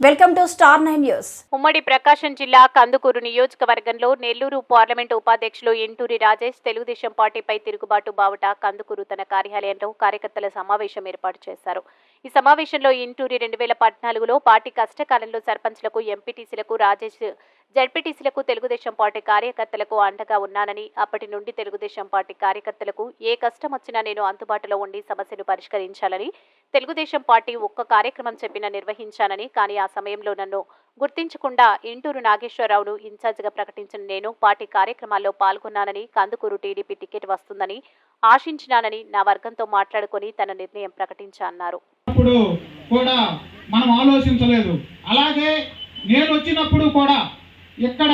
Welcome to star 9 news. ఉమ్మడి ప్రకాశం జిల్లా కందుకూరు నియోజకవర్గంలో నెల్లూరు పార్లమెంటు ఉపాధ్యక్షులు ఇంటూరి రాజేష్ తెలుగుదేశం పార్టీపై తిరుగుబాటు బావుట కందుకూరు తన కార్యాలయంలో కార్యకర్తల సమావేశం ఏర్పాటు చేశారు. ఈ సమావేశంలో ఇంటూరి 2014లో పార్టీ కష్టకాలంలో సర్పంచ్లకు, ఎంపీటీసీలకు, రాజేష్ జడ్పీటీసీలకు తెలుగుదేశం పార్టీ కార్యకర్తలకు అండగా ఉన్నానని, అప్పటి నుండి తెలుగుదేశం పార్టీ కార్యకర్తలకు ఏ కష్టం వచ్చినా నేను అందుబాటులో ఉండి సమస్యను పరిష్కరించాలని, తెలుగుదేశం పార్టీ ఒక్క కార్యక్రమం చెప్పినా నిర్వహించానని, కానీ ఆ సమయంలో నన్ను గుర్తించకుండా ఇంటూరు నాగేశ్వరరావును ఇన్ఛార్జిగా ప్రకటించిన నేను పార్టీ కార్యక్రమాల్లో పాల్గొన్నానని, కందుకూరు టీడీపీ టికెట్ వస్తుందని ఆశించినానని నా వర్గంతో మాట్లాడుకొని తన నిర్ణయం ప్రకటించారన్నారు. కూడా మనం ఆలోచించలేదు. అలాగే నేను వచ్చినప్పుడు కూడా ఇక్కడ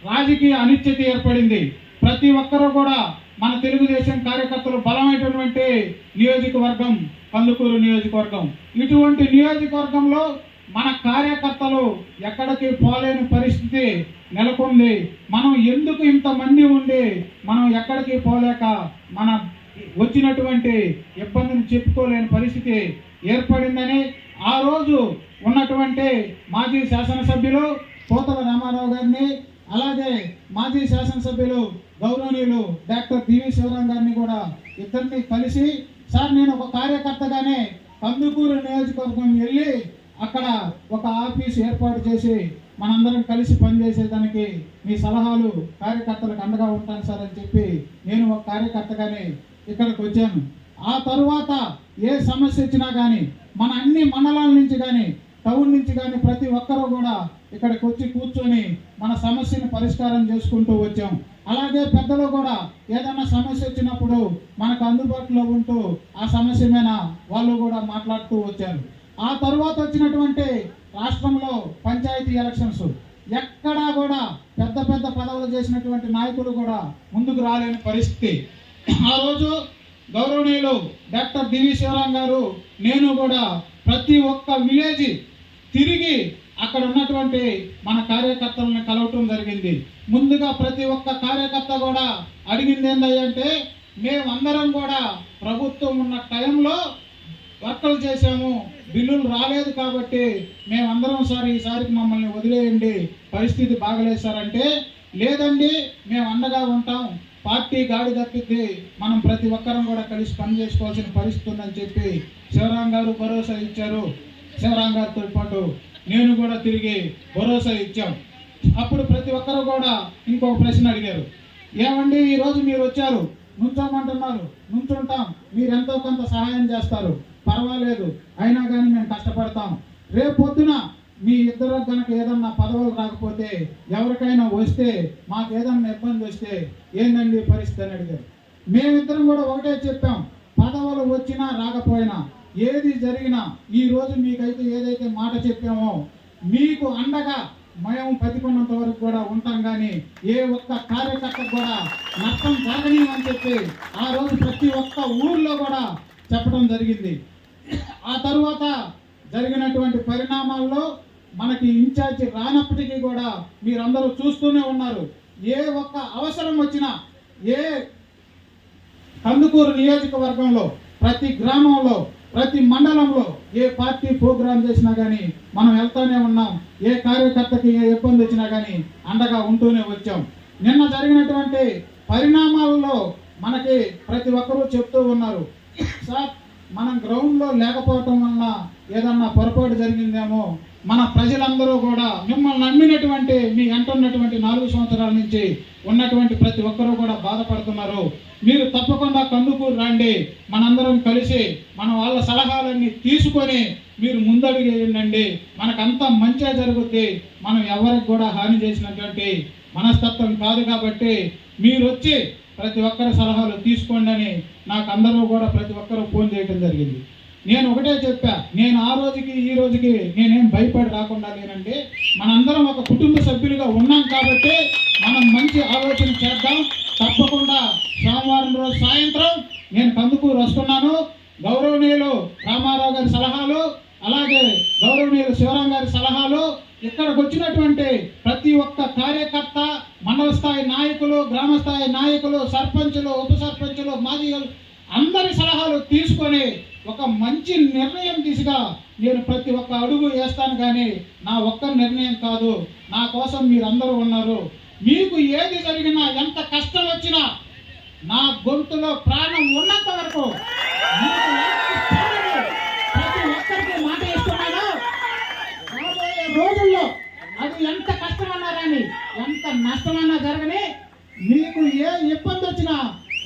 రాజకీయ అనిశ్చితి ఏర్పడింది. ప్రతి ఒక్కరూ కూడా మన తెలుగుదేశం కార్యకర్తలు బలమైనటువంటి నియోజకవర్గం కందుకూరు నియోజకవర్గం. ఇటువంటి నియోజకవర్గంలో మన కార్యకర్తలు ఎక్కడికి పోలేని పరిస్థితి నెలకొంది. మనం ఎందుకు ఇంతమంది ఉండి మనం ఎక్కడికి పోలేక మన వచ్చినటువంటి ఇబ్బందిని చెప్పుకోలేని పరిస్థితి ఏర్పడిందని ఆ రోజు ఉన్నటువంటి మాజీ శాసనసభ్యులు పోతల రామారావు గారిని, అలాగే మాజీ శాసనసభ్యులు గౌరవనీయులు డాక్టర్ దివి శివరాం గారిని కూడా ఇద్దరిని కలిసి, సార్ నేను ఒక కార్యకర్తగానే కందుకూరు నియోజకవర్గం వెళ్ళి అక్కడ ఒక ఆఫీస్ ఏర్పాటు చేసి మనందరం కలిసి పనిచేసేదానికి మీ సలహాలు కార్యకర్తలకు అండగా ఉంటాను సార్ అని చెప్పి నేను ఒక కార్యకర్తగానే ఇక్కడికి వచ్చాను. ఆ తరువాత ఏ సమస్య వచ్చినా కానీ మన అన్ని మండలాల నుంచి కానీ టౌన్ నుంచి కానీ ప్రతి ఒక్కరూ కూడా ఇక్కడికి వచ్చి కూర్చొని మన సమస్యను పరిష్కారం చేసుకుంటూ వచ్చాం. అలాగే పెద్దలు కూడా ఏదైనా సమస్య వచ్చినప్పుడు మనకు అందుబాటులో ఉంటూ ఆ సమస్య మీద వాళ్ళు కూడా మాట్లాడుతూ వచ్చారు. ఆ తర్వాత వచ్చినటువంటి రాష్ట్రంలో పంచాయతీ ఎలక్షన్స్ ఎక్కడా కూడా పెద్ద పెద్ద పదవులు చేసినటువంటి నాయకులు కూడా ముందుకు రాలేని పరిస్థితి. ఆ రోజు గౌరవనీయులు డాక్టర్ దివి శివరాం గారు, నేను కూడా ప్రతి ఒక్క విలేజ్ తిరిగి అక్కడ ఉన్నటువంటి మన కార్యకర్తలను కలవటం జరిగింది. ముందుగా ప్రతి ఒక్క కార్యకర్త కూడా అడిగింది ఏంటంటే, మేమందరం కూడా ప్రభుత్వం ఉన్న టైంలో వర్కలు చేసాము, బిల్లులు రాలేదు కాబట్టి మేమందరం సార్ ఈసారికి మమ్మల్ని వదిలేయండి, పరిస్థితి బాగలేదు సార్ అంటే, లేదండి మేము అండగా ఉంటాం, పార్టీ గాడి తప్పిద్ది, మనం ప్రతి ఒక్కరం కూడా కలిసి పని చేసుకోవాల్సిన పరిస్థితి ఉందని చెప్పి శివరాం గారు భరోసా ఇచ్చారు. శివరాం గారితో పాటు నేను కూడా తిరిగి భరోసా ఇచ్చాం. అప్పుడు ప్రతి ఒక్కరు కూడా ఇంకొక ప్రశ్న అడిగారు, ఏమండి ఈరోజు మీరు వచ్చారు, నుంచోమంటున్నారు, నుంచుంటాం, మీరు ఎంతో కొంత సహాయం చేస్తారు, పర్వాలేదు, అయినా కానీ మేము కష్టపడతాం, రేపొద్దున మీ ఇద్దరు కనుక ఏదన్నా పదవులు రాకపోతే ఎవరికైనా వస్తే మాకు ఏదన్నా ఇబ్బంది వస్తే ఏందండి పరిస్థితి అని అడిగారు. మేమిద్దరం కూడా ఒకటే చెప్పాం, పదవులు వచ్చినా రాకపోయినా ఏది జరిగినా ఈ రోజు మీకైతే ఏదైతే మాట చెప్పామో మీకు అండగా మేము బతికున్నంత వరకు కూడా ఉంటాం, కానీ ఏ ఒక్క కార్యకర్తకు కూడా నష్టం జరగనీయమని చెప్పి ఆ రోజు ప్రతి ఒక్క ఊర్లో కూడా చెప్పడం జరిగింది. ఆ తరువాత జరిగినటువంటి పరిణామాల్లో మనకి ఇన్ఛార్జి రానప్పటికీ కూడా మీరందరూ చూస్తూనే ఉన్నారు. ఏ ఒక్క అవసరం వచ్చినా ఏ కందుకూరు నియోజకవర్గంలో ప్రతి గ్రామంలో ప్రతి మండలంలో ఏ పార్టీ ప్రోగ్రాం చేసినా కానీ మనం వెళ్తూనే ఉన్నాం. ఏ కార్యకర్తకి ఏ ఇబ్బంది వచ్చినా కానీ అండగా ఉంటూనే వచ్చాం. నిన్న జరిగినటువంటి పరిణామాలలో మనకి ప్రతి ఒక్కరూ చెప్తూ ఉన్నారు, సార్ మనం గ్రౌండ్లో లేకపోవటం వల్ల ఏదన్నా పొరపాటు జరిగిందేమో, మన ప్రజలందరూ కూడా మిమ్మల్ని నమ్మినటువంటి మీ అంటున్నటువంటి 4 సంవత్సరాల నుంచి ఉన్నటువంటి ప్రతి ఒక్కరూ కూడా బాధపడుతున్నారు. మీరు తప్పకుండా కందుకూరు రండి, మనందరం కలిసి మన వాళ్ళ సలహాలన్నీ తీసుకొని మీరు ముందడుగు వేయండి, మనకంతా మంచిగా జరుగుద్ది, మనం ఎవరికి కూడా హాని చేసినటువంటి మనస్తత్వం కాదు కాబట్టి మీరు వచ్చి ప్రతి ఒక్కరి సలహాలు తీసుకోండి అని నాకు అందరూ కూడా ప్రతి ఒక్కరూ ఫోన్ చేయడం జరిగింది. నేను ఒకటే చెప్పా, నేను ఆ రోజుకి ఈ రోజుకి నేనేం భయపడి రాకుండా లేనండి, మనందరం ఒక కుటుంబ సభ్యులుగా ఉన్నాం కాబట్టి మనం మంచి ఆలోచన చేద్దాం. తప్పకుండా సోమవారం రోజు సాయంత్రం నేను కందుకూరు వస్తున్నాను. గౌరవనీయులు రామారావు గారి సలహాలు, అలాగే గౌరవనీయులు శివరాం గారి సలహాలు, ఇక్కడికి వచ్చినటువంటి ప్రతి ఒక్క కార్యకర్త, మండల స్థాయి నాయకులు, గ్రామ స్థాయి నాయకులు, సర్పంచులు, ఉప సర్పంచులు, మాజీ అందరి సలహాలు తీసుకొని ఒక మంచి నిర్ణయం దిశగా నేను ప్రతి ఒక్క అడుగు వేస్తాను, కానీ నా ఒక్క నిర్ణయం కాదు. నా కోసం మీరందరూ ఉన్నారు. మీకు ఏది జరిగినా, ఎంత కష్టం వచ్చినా, నా గొంతులో ప్రాణం ఉన్నంత వరకు మీకు ఎలాంటి స్థానము ప్రతి ఒక్కరికి మాట ఇస్తున్నాను. రాబోయే రోజుల్లో అది ఎంత కష్టమన్నా కానీ, ఎంత నష్టమన్నా జరగని, మీకు ఏ ఇబ్బంది వచ్చినా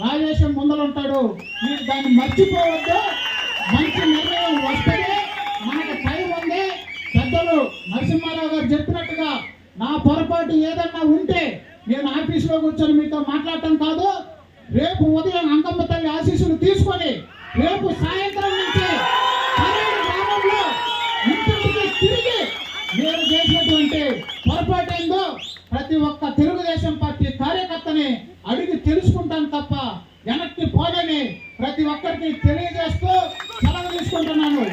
రాజేశం ముందలుంటాడు. మీరు దాన్ని మర్చిపోవద్దు. మంచి నిర్ణయం వస్తుంది. మనకు టైం ఉంది. పెద్దలు నరసింహారావు గారు చెప్పినట్టుగా నా పొరపాటు ఏదన్నా ఉంటే నేను ఆఫీసులో కూర్చొని మీతో మాట్లాడటం కాదు. రేపు ఉదయం అంకమ్మ తల్లి ఆశీస్సులు తీసుకొని రేపు సాయంత్రం నుంచి గ్రామంలో ఇంటికి తిరిగి నేను చేసినటువంటి పొరపాటు ఏందో ప్రతి ఒక్క తెలుగుదేశం పార్టీ కార్యకర్తని అడిగి తెలుసుకుంటాను తప్ప వెనక్కి పోదని ప్రతి ఒక్కరికి తెలియజేస్తూ సెలవు తీసుకుంటున్నాను.